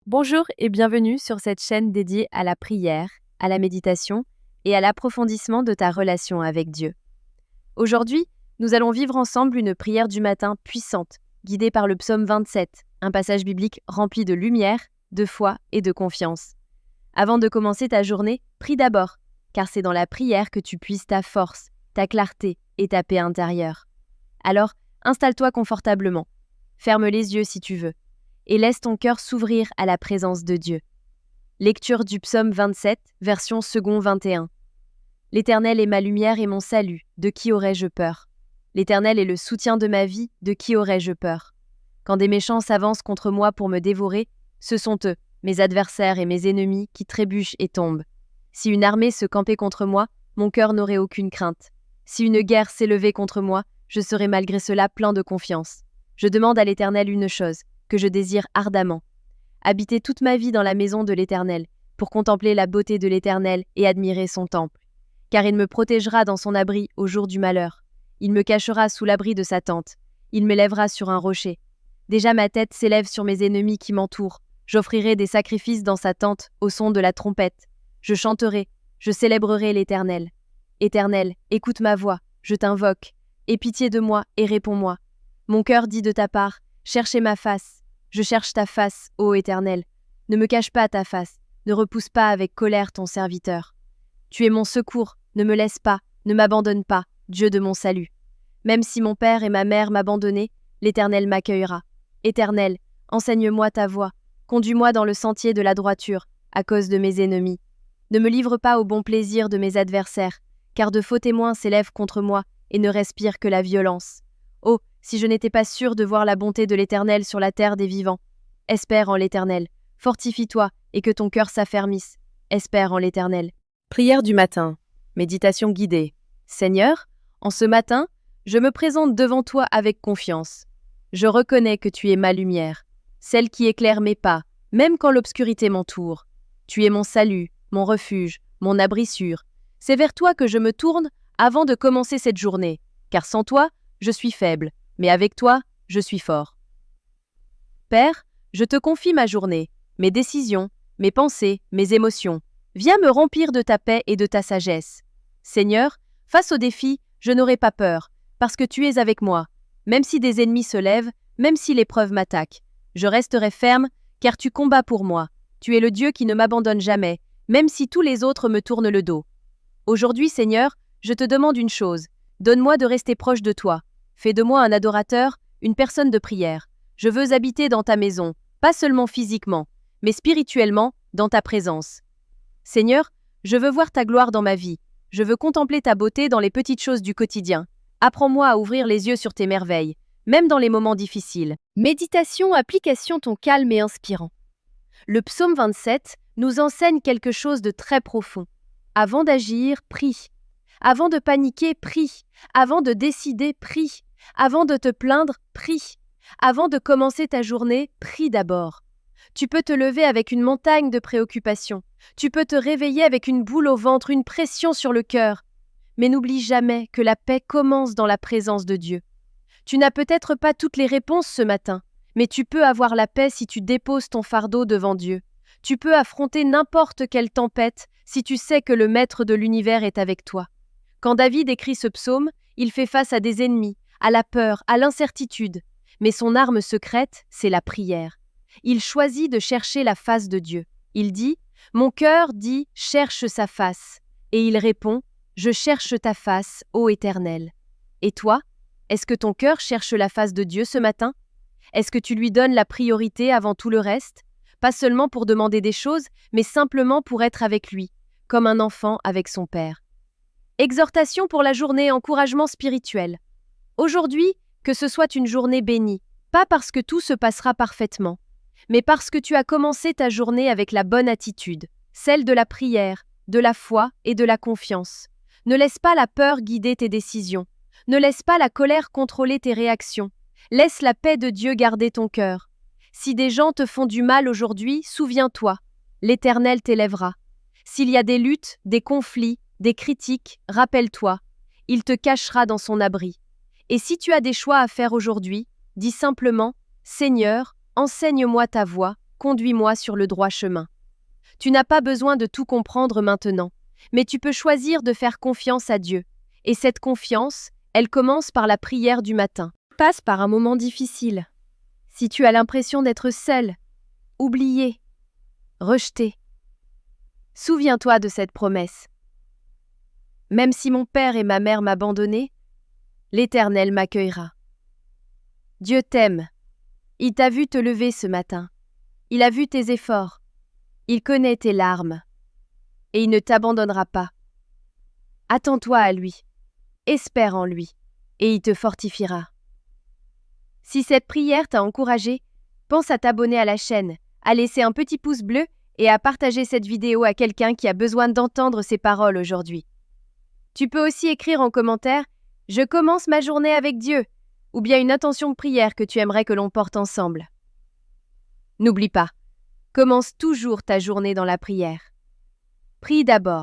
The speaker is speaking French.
Bonjour et bienvenue sur cette chaîne dédiée à la prière, à la méditation et à l'approfondissement de ta relation avec Dieu. Aujourd'hui, nous allons vivre ensemble une prière du matin puissante, guidée par le psaume 27, un passage biblique rempli de lumière, de foi et de confiance. Avant de commencer ta journée, prie d'abord, car c'est dans la prière que tu puises ta force, ta clarté et ta paix intérieure. Alors, installe-toi confortablement, ferme les yeux si tu veux, et laisse ton cœur s'ouvrir à la présence de Dieu. Lecture du psaume 27, version second 21. L'Éternel est ma lumière et mon salut, de qui aurais-je peur? L'Éternel est le soutien de ma vie, de qui aurais-je peur? Quand des méchants s'avancent contre moi pour me dévorer, ce sont eux, mes adversaires et mes ennemis, qui trébuchent et tombent. Si une armée se campait contre moi, mon cœur n'aurait aucune crainte. Si une guerre s'élevait contre moi, je serais malgré cela plein de confiance. Je demande à l'Éternel une chose, que je désire ardemment. Habiter toute ma vie dans la maison de l'Éternel, pour contempler la beauté de l'Éternel et admirer son temple. Car il me protégera dans son abri au jour du malheur. Il me cachera sous l'abri de sa tente. Il me lèvera sur un rocher. Déjà ma tête s'élève sur mes ennemis qui m'entourent. J'offrirai des sacrifices dans sa tente au son de la trompette. Je chanterai, je célébrerai l'Éternel. Éternel, écoute ma voix, je t'invoque. Aie pitié de moi et réponds-moi. Mon cœur dit de ta part, cherchez ma face. Je cherche ta face, ô Éternel. Ne me cache pas ta face, ne repousse pas avec colère ton serviteur. Tu es mon secours, ne me laisse pas, ne m'abandonne pas, Dieu de mon salut. Même si mon père et ma mère m'abandonnaient, l'Éternel m'accueillera. Éternel, enseigne-moi ta voie, conduis-moi dans le sentier de la droiture, à cause de mes ennemis. Ne me livre pas au bon plaisir de mes adversaires, car de faux témoins s'élèvent contre moi et ne respirent que la violence. Oh, si je n'étais pas sûr de voir la bonté de l'Éternel sur la terre des vivants. Espère en l'Éternel, fortifie-toi et que ton cœur s'affermisse. Espère en l'Éternel. Prière du matin. Méditation guidée. Seigneur, en ce matin, je me présente devant toi avec confiance. Je reconnais que tu es ma lumière, celle qui éclaire mes pas, même quand l'obscurité m'entoure. Tu es mon salut, mon refuge, mon abri sûr. C'est vers toi que je me tourne avant de commencer cette journée, car sans toi, je suis faible, mais avec toi, je suis fort. Père, je te confie ma journée, mes décisions, mes pensées, mes émotions. Viens me remplir de ta paix et de ta sagesse. Seigneur, face aux défis, je n'aurai pas peur, parce que tu es avec moi. Même si des ennemis se lèvent, même si l'épreuve m'attaque, je resterai ferme, car tu combats pour moi. Tu es le Dieu qui ne m'abandonne jamais, même si tous les autres me tournent le dos. Aujourd'hui, Seigneur, je te demande une chose. Donne-moi de rester proche de toi. Fais de moi un adorateur, une personne de prière. Je veux habiter dans ta maison, pas seulement physiquement, mais spirituellement, dans ta présence. Seigneur, je veux voir ta gloire dans ma vie. Je veux contempler ta beauté dans les petites choses du quotidien. Apprends-moi à ouvrir les yeux sur tes merveilles, même dans les moments difficiles. Méditation, application, ton calme et inspirant. Le psaume 27 nous enseigne quelque chose de très profond. Avant d'agir, prie. Avant de paniquer, prie. Avant de décider, prie. Avant de te plaindre, prie. Avant de commencer ta journée, prie d'abord. Tu peux te lever avec une montagne de préoccupations. Tu peux te réveiller avec une boule au ventre, une pression sur le cœur. Mais n'oublie jamais que la paix commence dans la présence de Dieu. Tu n'as peut-être pas toutes les réponses ce matin, mais tu peux avoir la paix si tu déposes ton fardeau devant Dieu. Tu peux affronter n'importe quelle tempête si tu sais que le Maître de l'univers est avec toi. Quand David écrit ce psaume, il fait face à des ennemis, à la peur, à l'incertitude. Mais son arme secrète, c'est la prière. Il choisit de chercher la face de Dieu. Il dit « Mon cœur dit « Cherche sa face ». Et il répond « Je cherche ta face, ô Éternel ». Et toi, est-ce que ton cœur cherche la face de Dieu ce matin? Est-ce que tu lui donnes la priorité avant tout le reste? Pas seulement pour demander des choses, mais simplement pour être avec lui, comme un enfant avec son père. Exhortation pour la journée, encouragement spirituel. Aujourd'hui, que ce soit une journée bénie, pas parce que tout se passera parfaitement, mais parce que tu as commencé ta journée avec la bonne attitude, celle de la prière, de la foi et de la confiance. Ne laisse pas la peur guider tes décisions. Ne laisse pas la colère contrôler tes réactions. Laisse la paix de Dieu garder ton cœur. Si des gens te font du mal aujourd'hui, souviens-toi, l'Éternel t'élèvera. S'il y a des luttes, des conflits, des critiques, rappelle-toi, il te cachera dans son abri. Et si tu as des choix à faire aujourd'hui, dis simplement « Seigneur, enseigne-moi ta voie, conduis-moi sur le droit chemin. Tu n'as pas besoin de tout comprendre maintenant, mais tu peux choisir de faire confiance à Dieu. Et cette confiance, elle commence par la prière du matin. Passe par un moment difficile. Si tu as l'impression d'être seul, oublié, rejeté, souviens-toi de cette promesse. Même si mon père et ma mère m'abandonnaient, l'Éternel m'accueillera. Dieu t'aime. Il t'a vu te lever ce matin. Il a vu tes efforts. Il connaît tes larmes. Et il ne t'abandonnera pas. Attends-toi à lui. Espère en lui. Et il te fortifiera. Si cette prière t'a encouragé, pense à t'abonner à la chaîne, à laisser un petit pouce bleu et à partager cette vidéo à quelqu'un qui a besoin d'entendre ces paroles aujourd'hui. Tu peux aussi écrire en commentaire « Je commence ma journée avec Dieu » ou bien une intention de prière que tu aimerais que l'on porte ensemble. N'oublie pas, commence toujours ta journée dans la prière. Prie d'abord.